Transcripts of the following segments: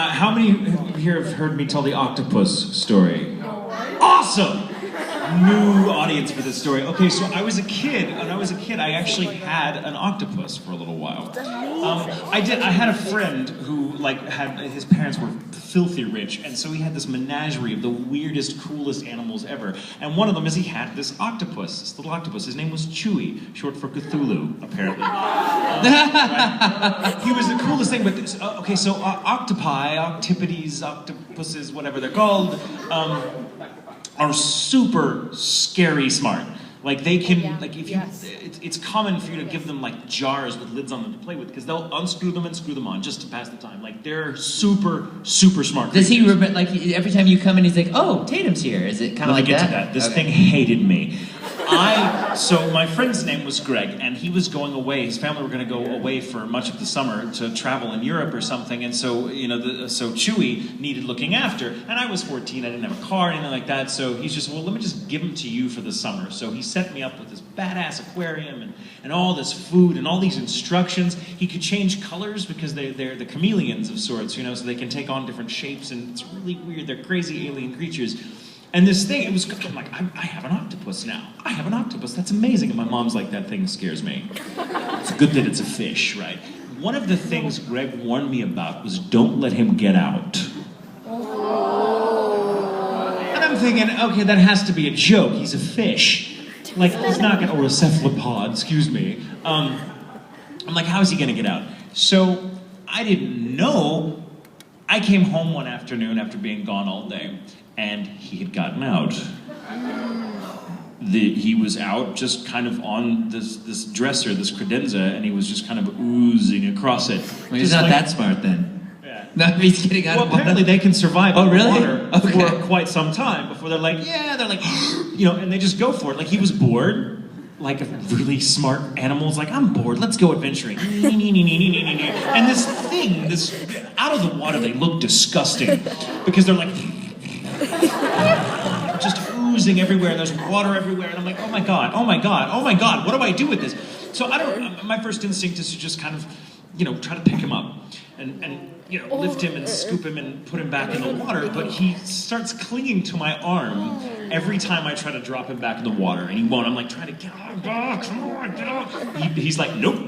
How many here have heard me tell the octopus story? Awesome! New audience for this story. Okay, so I was a kid. When I was a kid, I actually had an octopus for a little while. I had a friend who had his parents were filthy rich, and so he had this menagerie of the weirdest, coolest animals ever. And one of them is he had this octopus, this little octopus. His name was Chewy, short for Cthulhu, apparently. Right? He was the coolest thing. But so octopi, octopodes, octopuses, whatever they're called. Are super scary smart. Like they can, it's common for you to give them like jars with lids on them to play with because they'll unscrew them and screw them on just to pass the time. Like they're super, super smart. Does he remember, every time you come in, he's like, "Oh, Tatum's here." Is it kind of like that? Let me get to that. This thing hated me. So my friend's name was Greg, and he was going away. His family were going to go away for much of the summer to travel in Europe or something. And so, so Chewy needed looking after. And I was 14. I didn't have a car or anything like that. So he's just, well, let me just give him to you for the summer. So he set me up with this badass aquarium and all this food and all these instructions. He could change colors because they're the chameleons of sorts, so they can take on different shapes. And it's really weird. They're crazy alien creatures. And this thing, I'm like, I have an octopus now. I have an octopus. That's amazing. And my mom's like, that thing scares me. It's good that it's a fish, right? One of the things Greg warned me about was don't let him get out. And I'm thinking, okay, that has to be a joke. He's a fish. Like, he's not gonna, or a cephalopod, excuse me. I'm like, how is he gonna get out? So I didn't know. I came home one afternoon after being gone all day. And he had gotten out. He was out just kind of on this dresser, this credenza, and he was just kind of oozing across it. Well, he's not that smart then. Yeah. No, he's getting out of water. Apparently they can survive underwater for quite some time before they're like, and they just go for it. Like he was bored. Like a really smart animal's like, I'm bored, let's go adventuring. And this out of the water, they look disgusting because they're like, just oozing everywhere. There's water everywhere, and I'm like, oh my god, what do I do with this? So my first instinct is to just kind of, try to pick him up and lift him and scoop him and put him back in the water. But he starts clinging to my arm every time I try to drop him back in the water, and he won't. I'm like trying to get on, come on, get on. He's like, nope.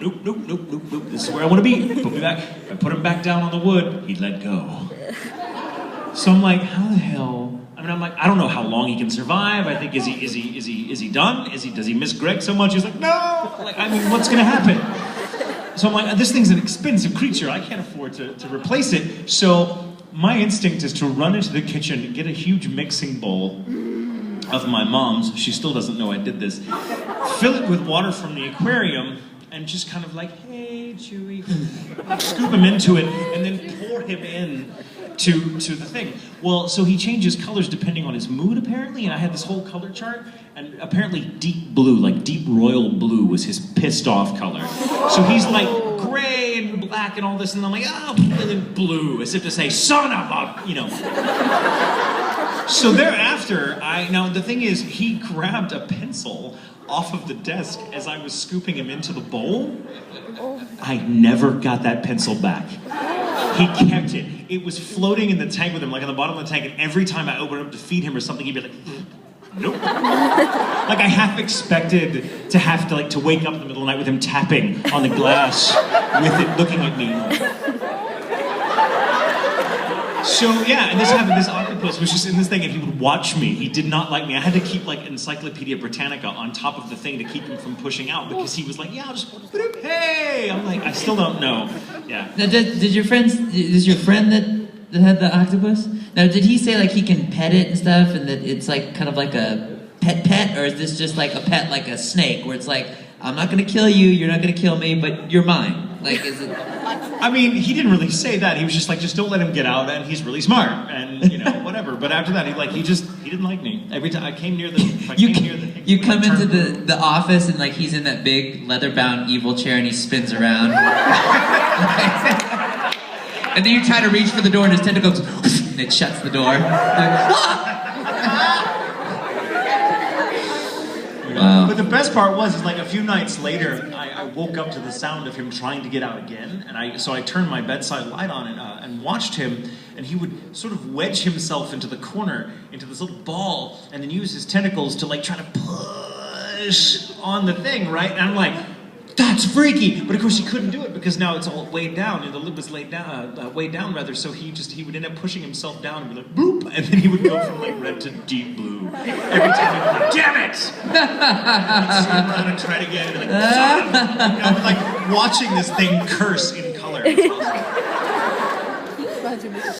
This is where I want to be. Put me back. I put him back down on the wood. He'd let go. So I'm like, how the hell? I'm like, I don't know how long he can survive. I think is he done? Does he miss Greg so much? He's like, no. What's gonna happen? So I'm like, this thing's an expensive creature. I can't afford to replace it. So my instinct is to run into the kitchen, get a huge mixing bowl of my mom's. She still doesn't know I did this. Fill it with water from the aquarium, and just kind of like, hey, Chewy, scoop him into it, and then pour him in to the thing. Well, so he changes colors depending on his mood, apparently, and I had this whole color chart, and apparently deep blue, like deep royal blue, was his pissed off color. So he's like gray and black and all this, and I'm like, oh, and then blue, as if to say, son of a, So thereafter, now the thing is, he grabbed a pencil off of the desk as I was scooping him into the bowl. I never got that pencil back. He kept it. It was floating in the tank with him, like on the bottom of the tank, and every time I opened it up to feed him or something, he'd be like, nope. Like I half expected to have to wake up in the middle of the night with him tapping on the glass with it looking at me. So yeah, and this happened. This octopus was just in this thing, and he would watch me. He did not like me. I had to keep like Encyclopedia Britannica on top of the thing to keep him from pushing out because he was like, "Yeah, I'll just hey." I'm like, I still don't know. Yeah. Now, is your friend that had the octopus? Now, did he say like he can pet it and stuff, and that it's like kind of like a pet, or is this just like a pet, like a snake, where it's like, I'm not gonna kill you, you're not gonna kill me, but you're mine? Like, is it? He didn't really say that. He was just like, just don't let him get out, and he's really smart, and whatever. But after that, he didn't like me. Every time I came near the, you come into the office and like he's in that big leather-bound evil chair and he spins around, and then you try to reach for the door and his tentacle goes, and it shuts the door. Wow. But the best part was like a few nights later, I woke up to the sound of him trying to get out again, and so I turned my bedside light on and watched him, and he would sort of wedge himself into the corner, into this little ball, and then use his tentacles to like try to push on the thing, right? And I'm like, that's freaky, but of course he couldn't do it because now it's all weighed down, and the lid was weighed down rather. So he would end up pushing himself down and be like, boop, and then he would go from like red to deep blue every time. He'd be like, damn it! He'd swim around and try it again, and be like, son! You know, like watching this thing curse in color.